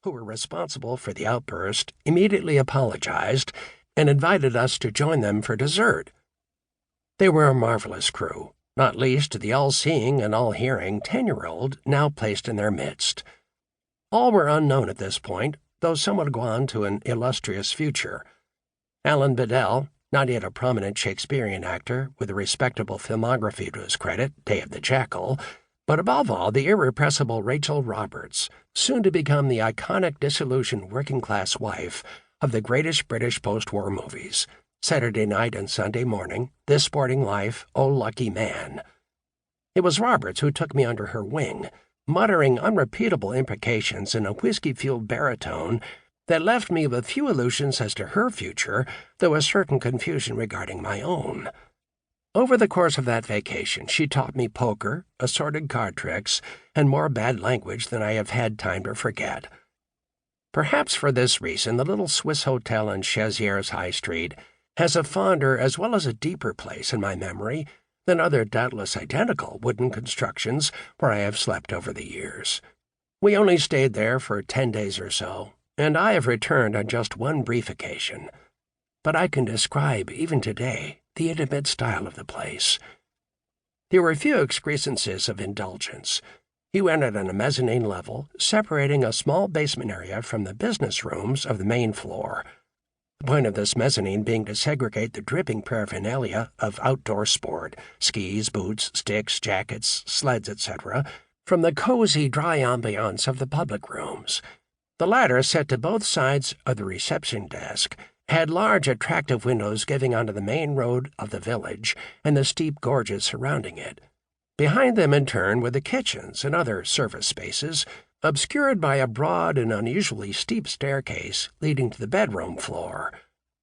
who were responsible for the outburst, immediately apologized and invited us to join them for dessert. They were a marvelous crew, not least the all-seeing and all-hearing 10-year-old now placed in their midst. All were unknown at this point, though some would go on to an illustrious future. Alan Bedell, not yet a prominent Shakespearean actor with a respectable filmography to his credit, Day of the Jackal, but above all the irrepressible Rachel Roberts, soon to become the iconic disillusioned working-class wife of the greatest British post-war movies, Saturday Night and Sunday Morning, This Sporting Life, Oh Lucky Man. It was Roberts who took me under her wing, muttering unrepeatable imprecations in a whiskey-fueled baritone that left me with few illusions as to her future, though a certain confusion regarding my own. Over the course of that vacation, she taught me poker, assorted card tricks, and more bad language than I have had time to forget. Perhaps for this reason, the little Swiss hotel in Chazieres High Street has a fonder as well as a deeper place in my memory than other doubtless identical wooden constructions where I have slept over the years. We only stayed there for 10 days or so, and I have returned on just one brief occasion. But I can describe, even today, the intimate style of the place. There were few excrescences of indulgence. You entered on a mezzanine level, separating a small basement area from the business rooms of the main floor. The point of this mezzanine being to segregate the dripping paraphernalia of outdoor sport, skis, boots, sticks, jackets, sleds, etc., from the cozy, dry ambiance of the public rooms. The latter, set to both sides of the reception desk, had large, attractive windows giving onto the main road of the village and the steep gorges surrounding it. Behind them, in turn, were the kitchens and other service spaces, obscured by a broad and unusually steep staircase leading to the bedroom floor.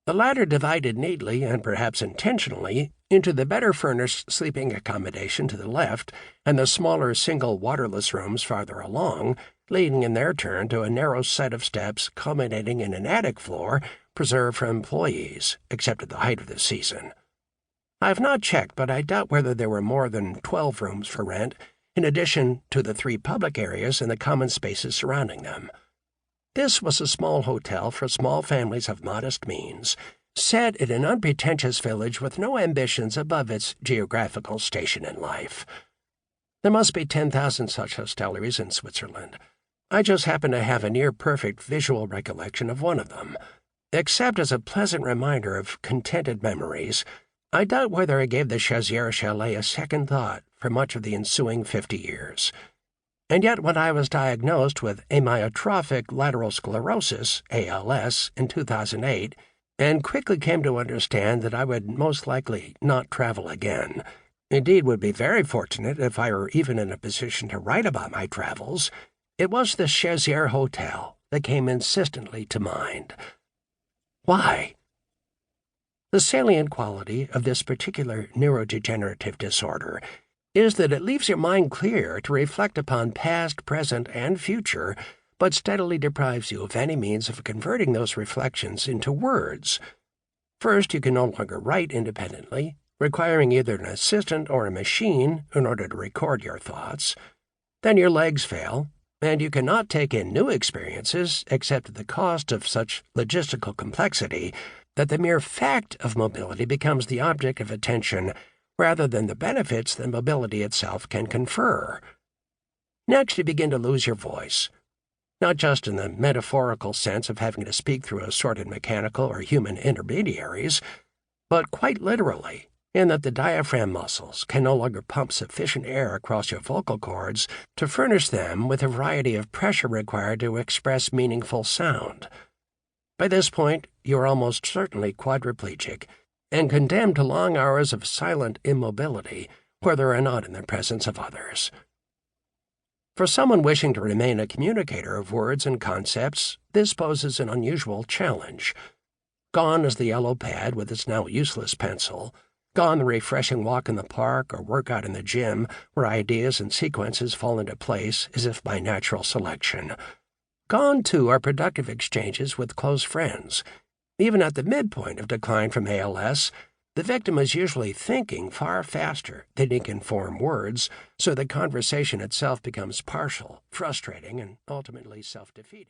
The latter divided neatly and perhaps intentionally into the better-furnished sleeping accommodation to the left and the smaller single waterless rooms farther along, leading in their turn to a narrow set of steps culminating in an attic floor preserved for employees, except at the height of the season. I have not checked, but I doubt whether there were more than 12 rooms for rent, in addition to the 3 public areas and the common spaces surrounding them. This was a small hotel for small families of modest means, set in an unpretentious village with no ambitions above its geographical station in life. There must be 10,000 such hostelries in Switzerland. I just happen to have a near-perfect visual recollection of one of them. Except as a pleasant reminder of contented memories, I doubt whether I gave the Chazieres Chalet a second thought for much of the ensuing 50 years. And yet when I was diagnosed with amyotrophic lateral sclerosis, ALS, in 2008, and quickly came to understand that I would most likely not travel again, indeed would be very fortunate if I were even in a position to write about my travels, it was the Chazieres Hotel that came insistently to mind. Why? The salient quality of this particular neurodegenerative disorder is that it leaves your mind clear to reflect upon past, present, and future, but steadily deprives you of any means of converting those reflections into words. First, you can no longer write independently, requiring either an assistant or a machine in order to record your thoughts. Then your legs fail, and you cannot take in new experiences except at the cost of such logistical complexity that the mere fact of mobility becomes the object of attention rather than the benefits that mobility itself can confer. Next, you begin to lose your voice, not just in the metaphorical sense of having to speak through assorted mechanical or human intermediaries, but quite literally, in that the diaphragm muscles can no longer pump sufficient air across your vocal cords to furnish them with a variety of pressure required to express meaningful sound. By this point, you are almost certainly quadriplegic and condemned to long hours of silent immobility, whether or not in the presence of others. For someone wishing to remain a communicator of words and concepts, this poses an unusual challenge. Gone is the yellow pad with its now useless pencil, gone the refreshing walk in the park or workout in the gym where ideas and sequences fall into place as if by natural selection. Gone, too, are productive exchanges with close friends. Even at the midpoint of decline from ALS, the victim is usually thinking far faster than he can form words, so the conversation itself becomes partial, frustrating, and ultimately self-defeating.